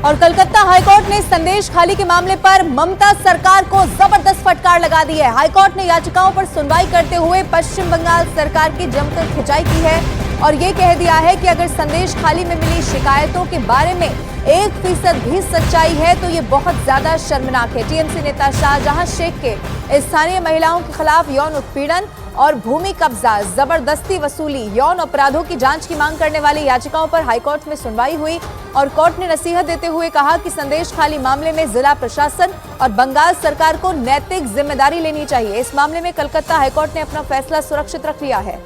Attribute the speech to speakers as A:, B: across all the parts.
A: और कलकत्ता हाईकोर्ट ने संदेश खाली के मामले पर ममता सरकार को जबरदस्त फटकार लगा दी है। हाईकोर्ट ने याचिकाओं पर सुनवाई करते हुए पश्चिम बंगाल सरकार की जमकर खिंचाई की है और ये कह दिया है कि अगर संदेश खाली में मिली शिकायतों के बारे में 1% भी सच्चाई है तो ये बहुत ज्यादा शर्मनाक है। टीएमसी नेता शाहजहां शेख के स्थानीय महिलाओं के खिलाफ यौन उत्पीड़न और भूमि कब्जा, जबरदस्ती वसूली, यौन अपराधों की जांच की मांग करने वाली याचिकाओं पर हाईकोर्ट में सुनवाई हुई और कोर्ट ने नसीहत देते हुए कहा कि संदेश खाली मामले में जिला प्रशासन और बंगाल सरकार को नैतिक जिम्मेदारी लेनी चाहिए। इस मामले में कलकत्ता हाईकोर्ट ने अपना फैसला सुरक्षित रख लिया है।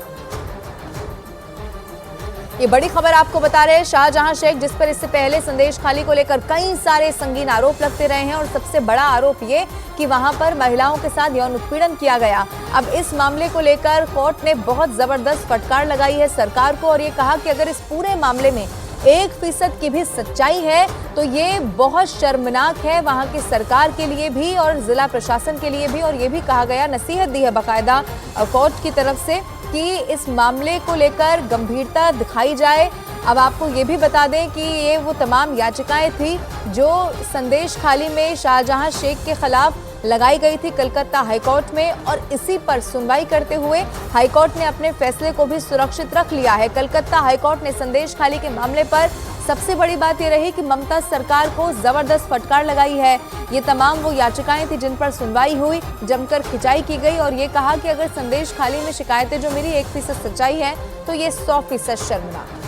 A: ये बड़ी खबर आपको बता रहे हैं। शाहजहां शेख, जिस पर इससे पहले संदेश खाली को लेकर कई सारे संगीन आरोप लगते रहे हैं और सबसे बड़ा आरोप ये कि वहां पर महिलाओं के साथ यौन उत्पीड़न किया गया। अब इस मामले को लेकर कोर्ट ने बहुत जबरदस्त फटकार लगाई है सरकार को और ये कहा कि अगर इस पूरे मामले में 1% की भी सच्चाई है तो ये बहुत शर्मनाक है वहां की सरकार के लिए भी और जिला प्रशासन के लिए भी। और ये भी कहा गया, नसीहत दी है बाकायदा कोर्ट की तरफ से कि इस मामले को लेकर गंभीरता दिखाई जाए। अब आपको ये भी बता दें कि ये वो तमाम याचिकाएं थी जो संदेश खाली में शाहजहां शेख के खिलाफ लगाई गई थी कलकत्ता हाईकोर्ट में और इसी पर सुनवाई करते हुए हाईकोर्ट ने अपने फैसले को भी सुरक्षित रख लिया है। कलकत्ता हाईकोर्ट ने संदेश खाली के मामले पर सबसे बड़ी बात यह रही कि ममता सरकार को जबरदस्त फटकार लगाई है। ये तमाम वो याचिकाएं थी जिन पर सुनवाई हुई, जमकर खिंचाई की गई और ये कहा कि अगर संदेश खाली में शिकायतें जो मेरी 1% सच्चाई है तो ये 100% शर्मनाक।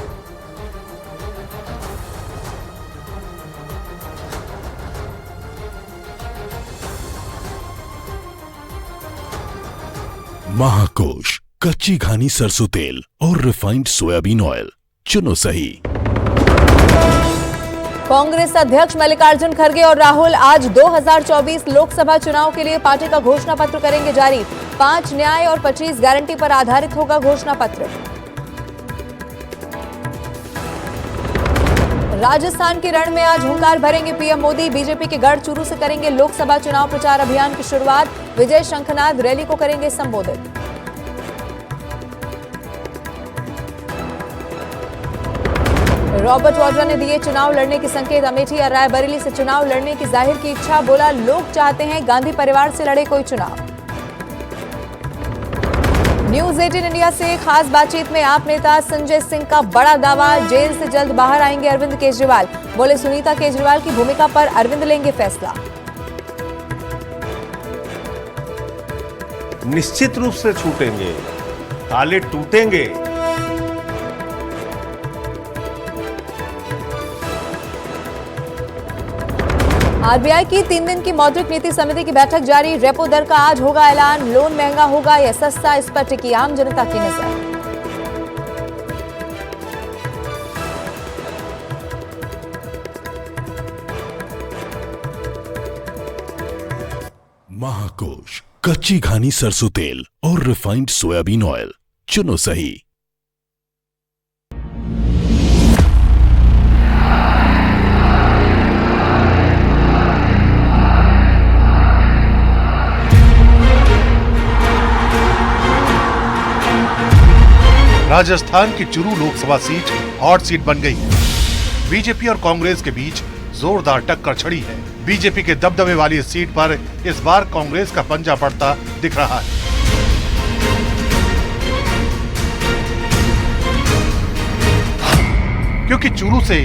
B: महाकोश, कच्ची घानी सरसों तेल और रिफाइंड सोयाबीन ऑयल, चुनो सही।
A: कांग्रेस अध्यक्ष मल्लिकार्जुन खड़गे और राहुल आज 2024 लोकसभा चुनाव के लिए पार्टी का घोषणा पत्र करेंगे जारी। 5 न्याय और 25 गारंटी पर आधारित होगा घोषणा पत्र। राजस्थान के रण में आज हुंकार भरेंगे पीएम मोदी। बीजेपी के गढ़ चूरू से करेंगे लोकसभा चुनाव प्रचार अभियान की शुरुआत। विजय शंखनाद रैली को करेंगे संबोधित। रॉबर्ट वाड्रा ने दिए चुनाव लड़ने के संकेत। अमेठी और रायबरेली से चुनाव लड़ने की जाहिर की इच्छा। बोला, लोग चाहते हैं गांधी परिवार से लड़े कोई चुनाव। न्यूज 18 इंडिया से खास बातचीत में आप नेता संजय सिंह का बड़ा दावा, जेल से जल्द बाहर आएंगे अरविंद केजरीवाल। बोले, सुनीता केजरीवाल की भूमिका पर अरविंद लेंगे फैसला।
C: निश्चित रूप से छूटेंगे, ताले टूटेंगे।
A: आरबीआई की 3 दिन की मौद्रिक नीति समिति की बैठक जारी। रेपो दर का आज होगा ऐलान। लोन महंगा होगा या सस्ता, इस पर टिकी आम जनता की नजर।
B: महाकोश, कच्ची घानी सरसों तेल और रिफाइंड सोयाबीन ऑयल, चुनो सही।
D: राजस्थान की Churu Lok Sabha seat hot seat बन गई है। बीजेपी और कांग्रेस के बीच जोरदार टक्कर छिड़ी है। बीजेपी के दबदबे वाली इस सीट पर इस बार कांग्रेस का पंजा पड़ता दिख रहा है। क्योंकि चूरू से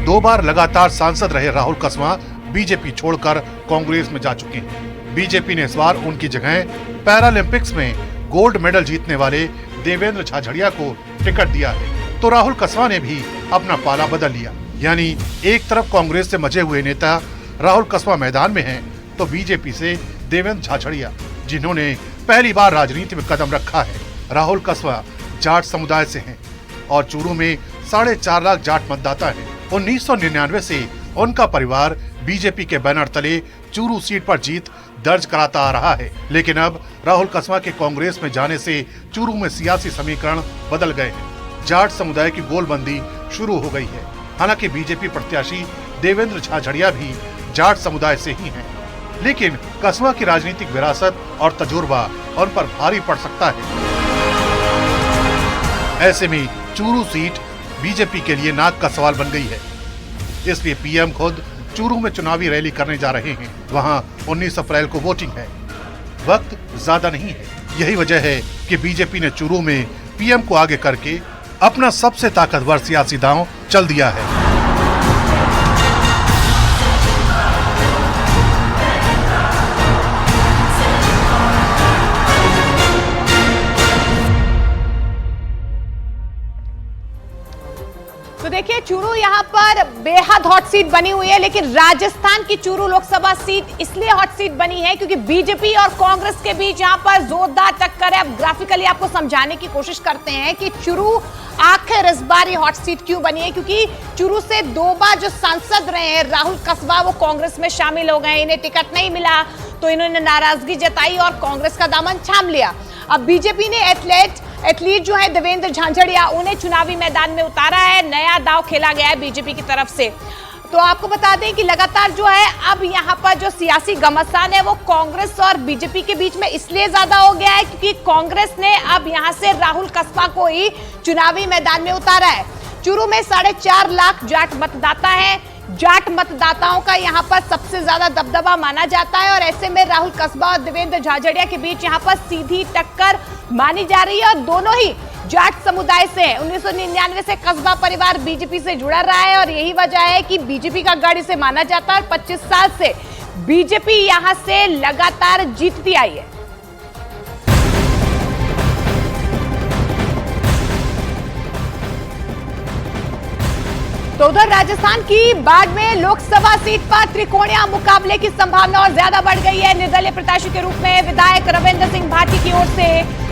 D: 2 बार लगातार सांसद रहे राहुल कसवा बीजेपी छोड़कर कांग्रेस में जा चुके हैं। बीजेपी ने इस बार उनकी जगह पैरालंपिक्स में गोल्ड मेडल जीतने वाले देवेंद्र झाझड़िया को टिकट दिया है, तो राहुल कसवा ने भी अपना पाला बदल लिया। यानी एक तरफ कांग्रेस से मजे हुए नेता राहुल कसवा मैदान में हैं, तो बीजेपी से देवेंद्र झाझड़िया, जिन्होंने पहली बार राजनीति में कदम रखा है। राहुल कसवा जाट समुदाय से हैं और चूरू में 4.5 लाख जाट मतदाता हैं। 1999 से उनका परिवार बीजेपी के बैनर तले चूरू सीट पर जीत दर्ज कराता आ रहा है। लेकिन अब राहुल कसवा के कांग्रेस में जाने से चूरू में सियासी समीकरण बदल गए हैं। जाट समुदाय की गोलबंदी शुरू हो गई है। हालांकि बीजेपी प्रत्याशी देवेंद्र झाझड़िया भी जाट समुदाय से ही हैं, लेकिन कसवा की राजनीतिक विरासत और तजुर्बा उन पर भारी पड़ सकता है। ऐसे में चूरू सीट बीजेपी के लिए नाक का सवाल बन गई है। इसलिए पीएम खुद चूरू में चुनावी रैली करने जा रहे हैं। वहां 19 अप्रैल को वोटिंग है। वक्त ज्यादा नहीं है। यही वजह है कि बीजेपी ने चूरू में पीएम को आगे करके अपना सबसे ताकतवर सियासी दांव चल दिया है।
E: तो देखिए, चूरू यहाँ पर बेहद हॉट सीट बनी हुई है, लेकिन राजस्थान की चूरू लोकसभा सीट इसलिए हॉट सीट बनी है क्योंकि बीजेपी और कांग्रेस के बीच यहाँ पर जोरदार टक्कर है। अब ग्राफिकली आपको समझाने की कोशिश करते हैं कि चूरू आखिर इस बार ये हॉट सीट क्यों बनी है। क्योंकि चूरू से 2 बार जो सांसद रहे हैं राहुल कसबा, वो कांग्रेस में शामिल हो गए। इन्हें टिकट नहीं मिला तो इन्होंने नाराजगी जताई और कांग्रेस का दामन थाम लिया। अब बीजेपी ने एथलीट जो है देवेंद्र झांझड़िया, उन्हें चुनावी मैदान में उतारा है। नया दांव खेला गया है बीजेपी की तरफ से। तो आपको बता दें कि लगातार जो है अब यहाँ पर जो सियासी घमासान है वो कांग्रेस और बीजेपी के बीच में इसलिए ज्यादा हो गया है क्योंकि कांग्रेस ने अब यहाँ से राहुल कसबा को ही चुनावी मैदान में उतारा है। चूरू में 4.5 लाख जाट मतदाता है। जाट मतदाताओं का यहाँ पर सबसे ज्यादा दबदबा माना जाता है और ऐसे में राहुल कसबा और देवेंद्र झाझड़िया के बीच यहाँ पर सीधी टक्कर मानी जा रही है और दोनों ही जाट समुदाय से हैं। 1999 से कसबा परिवार बीजेपी से जुड़ा रहा है और यही वजह है कि बीजेपी का गढ़ इसे माना जाता है और 25 साल से बीजेपी यहां से लगातार जीतती आई है। तो उधर राजस्थान की बाड़मेर लोकसभा सीट पर त्रिकोणीय मुकाबले की संभावना और ज्यादा बढ़ गई है। निर्दलीय प्रत्याशी के रूप में विधायक रविंद्र सिंह भाटी की ओर से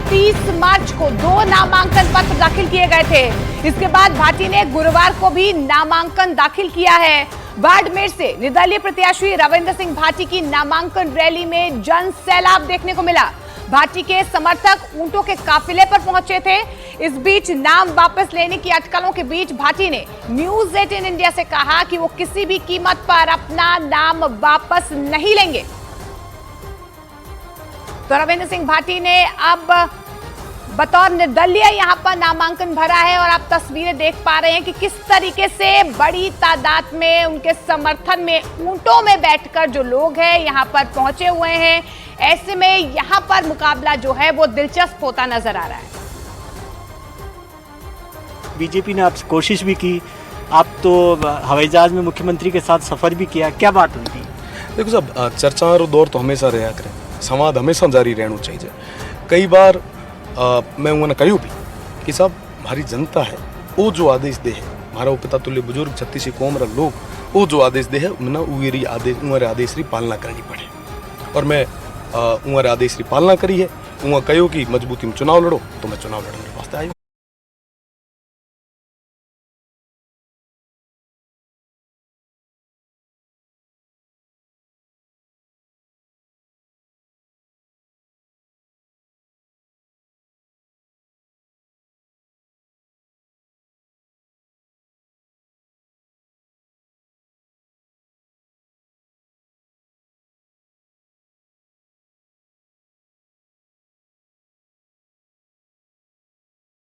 E: 30 मार्च को 2 नामांकन पत्र दाखिल किए गए थे। इसके बाद भाटी ने गुरुवार को भी नामांकन दाखिल किया है। बाड़मेर से निर्दलीय प्रत्याशी रविंद्र सिंह भाटी की नामांकन रैली में जन सैलाब देखने को मिला। भाटी के समर्थक ऊंटों के काफिले पर पहुंचे थे। इस बीच नाम वापस लेने की अटकलों के बीच भाटी ने न्यूज 18 इंडिया से कहा कि वो किसी भी कीमत पर अपना नाम वापस नहीं लेंगे। तो रविंद्र सिंह भाटी ने अब बतौर निर्दलीय यहां पर नामांकन भरा है और आप तस्वीरें देख पा रहे हैं कि किस तरीके से बड़ी तादाद में उनके समर्थन में ऊंटों में बैठकर जो लोग हैं यहां पर पहुंचे हुए हैं। ऐसे में यहां पर मुकाबला जो है वो दिलचस्प होता नजर आ रहा है।
F: बीजेपी ने आपसे कोशिश भी की, आप तो हवाई जहाज में मुख्यमंत्री के साथ सफर भी किया, क्या बात हुई थी?
G: देखो साहब, चर्चा और दौर तो हमेशा रहा करें, संवाद हमेशा जारी रहना चाहिए। कई बार मैं उन्होंने कहूँ भी कि साहब हमारी जनता है वो जो आदेश दे है, हमारा वो पिता तुल्य बुजुर्ग छत्तीसी कौम रा लोग वो जो आदेश दे है उन्हें आदेश की पालना करनी पड़े। और मैं उन्हें आदेश की पालना करी है। उन्हें कहूँ कि मजबूती में चुनाव लड़ो, तो मैं चुनाव लड़ने वास्ते आया।